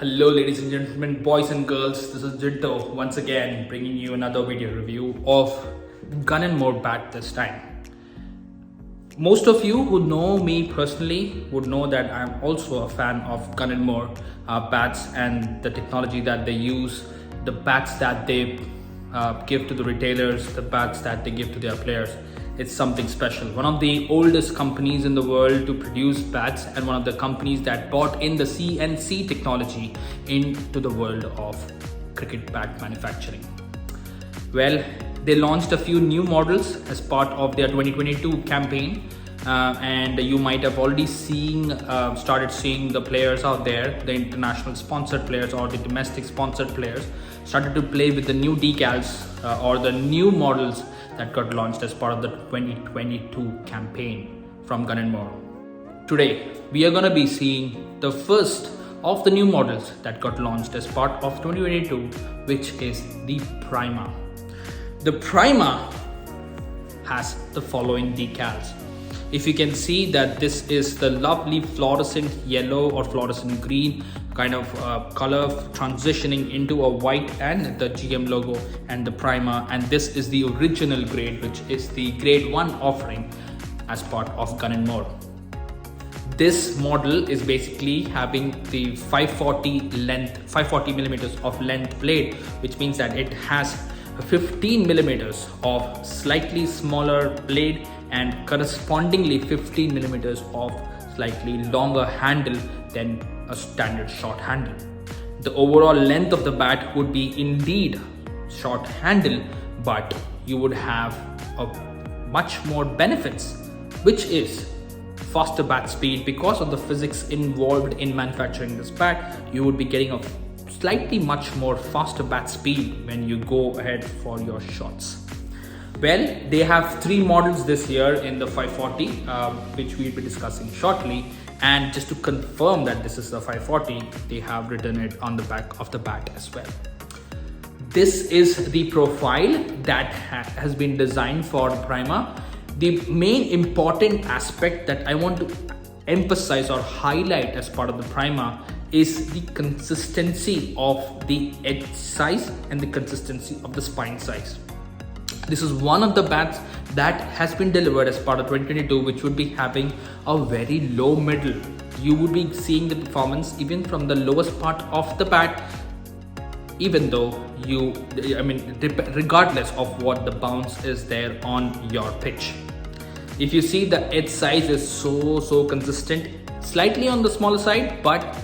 Hello ladies and gentlemen, boys and girls, this is Jinto once again bringing you another video review of Gun & More bat this time. Most of you who know me personally would know that I'm also a fan of Gun & More bats and the technology that they use, the bats that they give to the retailers, the bats that they give to their players. It's something special. One of the oldest companies in the world to produce bats and one of the companies that brought in the CNC technology into the world of cricket bat manufacturing. Well, they launched a few new models as part of their 2022 campaign, and you might have already started seeing the players out there, the international sponsored players or the domestic sponsored players started to play with the new decals or the new models that got launched as part of the 2022 campaign from Gun & More. Today, we are going to be seeing the first of the new models that got launched as part of 2022, which is the Prima. The Prima has the following decals. If you can see that this is the lovely fluorescent yellow or fluorescent green kind of color transitioning into a white and the GM logo and the Prima, and this is the original grade, which is the grade 1 offering as part of Gun & More. This model is basically having the 540 millimeters of length blade, which means that it has 15 millimeters of slightly smaller blade and correspondingly 15 millimeters of slightly longer handle than a standard short handle. The overall length of the bat would be indeed short handle, but you would have a much more benefits, which is faster bat speed. Because of the physics involved in manufacturing this bat, you would be getting a slightly much more faster bat speed when you go ahead for your shots. Well, they have 3 models this year in the 540, which we'll be discussing shortly. And just to confirm that this is the 540, they have written it on the back of the bat as well. This is the profile that has been designed for Prima. The main important aspect that I want to emphasize or highlight as part of the Prima is the consistency of the edge size and the consistency of the spine size. This is one of the bats that has been delivered as part of 2022, which would be having a very low middle. You would be seeing the performance even from the lowest part of the bat, even though regardless of what the bounce is there on your pitch. If you see, the edge size is so consistent, slightly on the smaller side, but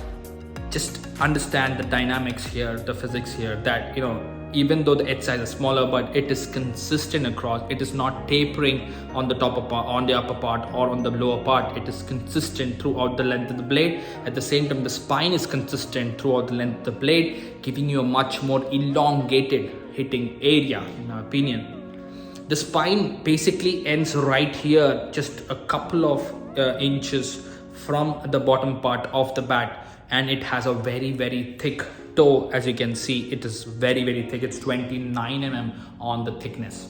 just understand the dynamics here, the physics here, that even though the edge size is smaller, but it is consistent across. It is not tapering on the on the upper part or on the lower part. It is consistent throughout the length of the blade. At the same time, the spine is consistent throughout the length of the blade, giving you a much more elongated hitting area, in my opinion. The spine basically ends right here, just a couple of inches from the bottom part of the bat, and it has a very thick toe. As you can see, it is very thick. It's 29 mm on the thickness.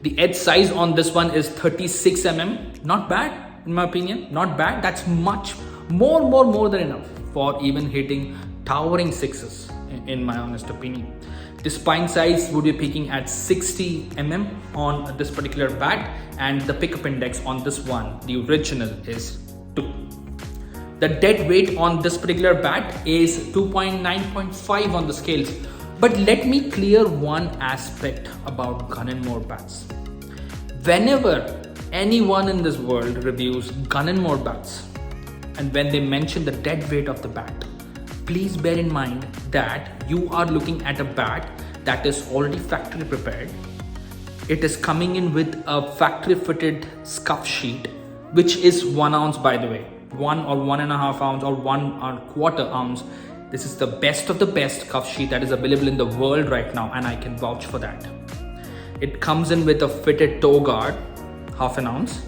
The edge size on this one is 36 mm. Not bad, in my opinion. Not bad. That's much more than enough for even hitting towering sixes, in my honest opinion. The spine size would be peaking at 60 mm on this particular bat, and the pickup index on this one, the original, is 2. The dead weight on this particular bat is 2.9.5 on the scales. But let me clear one aspect about Gun & More bats. Whenever anyone in this world reviews Gun & More bats, and when they mention the dead weight of the bat, please bear in mind that you are looking at a bat that is already factory prepared. It is coming in with a factory fitted scuff sheet, which is 1 ounce, by the way. 1 or 1.5 ounce or 1.25 ounce. This is the best of the best cuff sheet that is available in the world right now, and I can vouch for that. It comes in with a fitted toe guard, 0.5 ounce.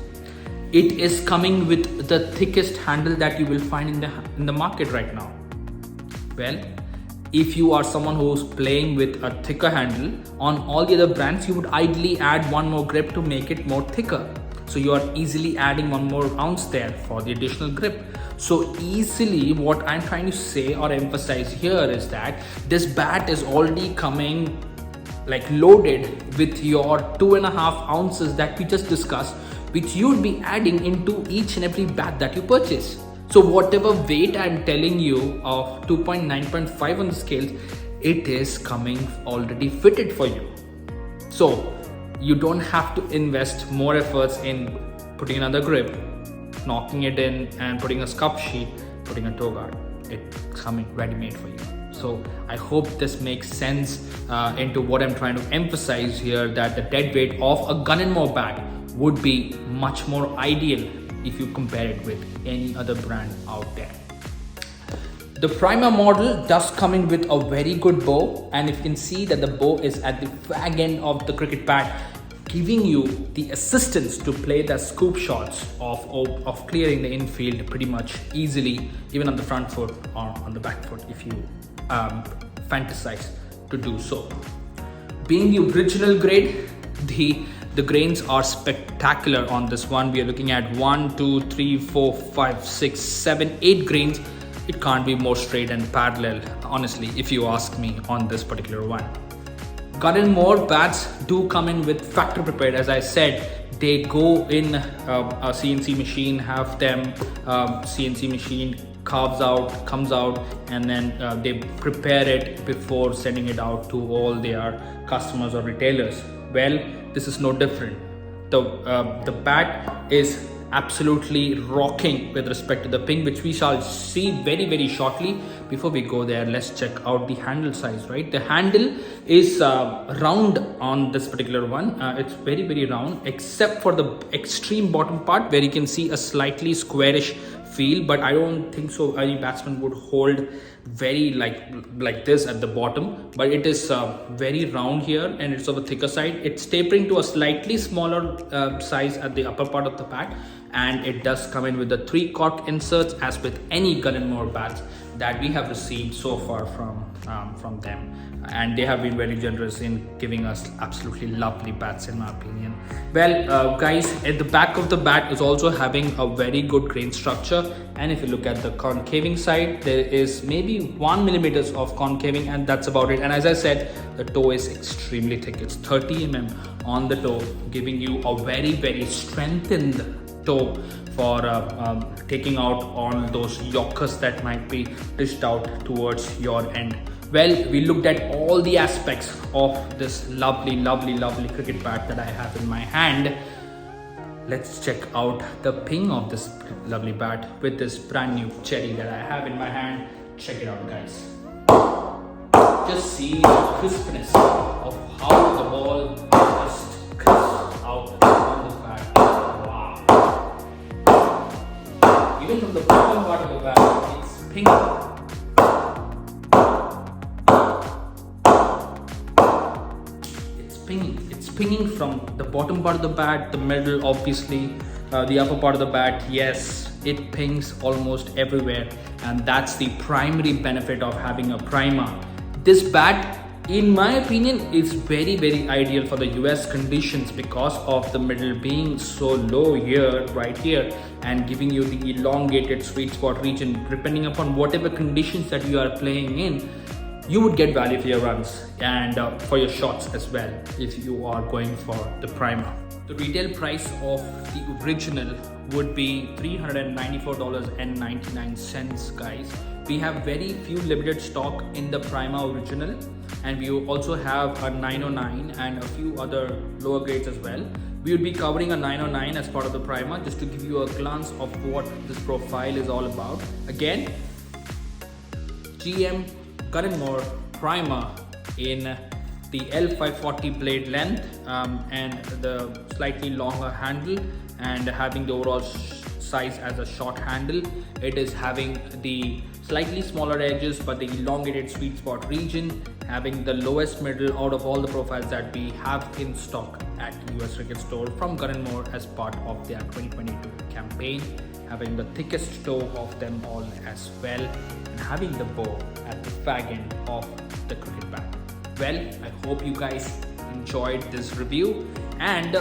It is coming with the thickest handle that you will find in the market right now. Well, if you are someone who's playing with a thicker handle, on all the other brands you would ideally add 1 more grip to make it more thicker. So you are easily adding 1 more ounce there for the additional grip. So easily what I'm trying to say or emphasize here is that this bat is already coming like loaded with your 2.5 ounces that we just discussed, which you'd be adding into each and every bat that you purchase. So whatever weight I'm telling you of 2.9.5 on the scales, it is coming already fitted for you. So you don't have to invest more efforts in putting another grip, knocking it in and putting a scuff sheet, putting a toe guard. It's coming ready made for you. So I hope this makes sense into what I'm trying to emphasize here, that the dead weight of a Gun & More bat would be much more ideal if you compare it with any other brand out there. The Prima model does come in with a very good bow, and if you can see that the bow is at the fag end of the cricket bat, giving you the assistance to play the scoop shots of clearing the infield pretty much easily, even on the front foot or on the back foot if you fantasize to do so. Being the original grade, the grains are spectacular on this one. We are looking at 1, 2, 3, 4, 5, 6, 7, 8 grains. It can't be more straight and parallel, honestly, if you ask me on this particular one. Gun & More bats do come in with factory prepared. As I said, they go in a CNC machine, have them CNC machine comes out, and then they prepare it before sending it out to all their customers or retailers. Well, this is no different. The bat is absolutely rocking with respect to the ping, which we shall see very, very shortly. Before we go there, let's check out the handle size, right? The handle is round on this particular one. It's very, very round, except for the extreme bottom part where you can see a slightly squarish feel, but I don't think so any batsman would hold very like this at the bottom, but it is very round here and it's of a thicker side. It's tapering to a slightly smaller size at the upper part of the bat, and it does come in with the 3 cork inserts, as with any Gun & More bats that we have received so far from them, and they have been very generous in giving us absolutely lovely bats, in my opinion. Well, guys, at the back of the bat is also having a very good grain structure, and if you look at the concaving side, there is maybe 1 millimeters of concaving, and that's about it. And as I said, the toe is extremely thick. It's 30 mm on the toe, giving you a very, very strengthened toe for taking out all those yorkers that might be dished out towards your end. Well, we looked at all the aspects of this lovely cricket bat that I have in my hand. Let's check out the ping of this lovely bat with this brand new cherry that I have in my hand. Check it out, guys. Just see the crispness of how the ball just crisps out on the bat. Wow. Even from the bottom part of the bat, it's pinging. It's pinging from the bottom part of the bat, the middle, obviously, the upper part of the bat. Yes, it pings almost everywhere, and that's the primary benefit of having a Prima. This bat, in my opinion, is very, very ideal for the US conditions because of the middle being so low here, right here, and giving you the elongated sweet spot region. Depending upon whatever conditions that you are playing in, you would get value for your runs and for your shots as well if you are going for the Prima. The retail price of the original would be $394.99, guys. We have very few limited stock in the Prima original, and we also have a 909 and a few other lower grades as well. We would be covering a 909 as part of the Prima, just to give you a glance of what this profile is all about. Again, GM Gun & More Prima in the L540 blade length and the slightly longer handle, and having the overall size as a short handle. It is having the slightly smaller edges but the elongated sweet spot region, having the lowest middle out of all the profiles that we have in stock at US Cricket Store from Gun & More as part of their 2022 campaign, having the thickest toe of them all as well, and having the bow at the fag end of the cricket bat. Well, I hope you guys enjoyed this review, and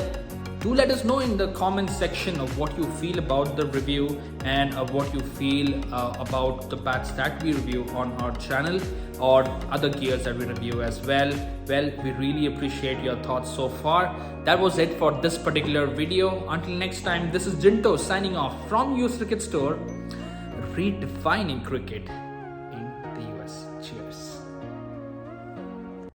Do let us know in the comment section of what you feel about the review and what you feel about the bats that we review on our channel or other gears that we review as well. Well, we really appreciate your thoughts so far. That was it for this particular video. Until next time, this is Jinto signing off from Used Cricket Store, redefining cricket.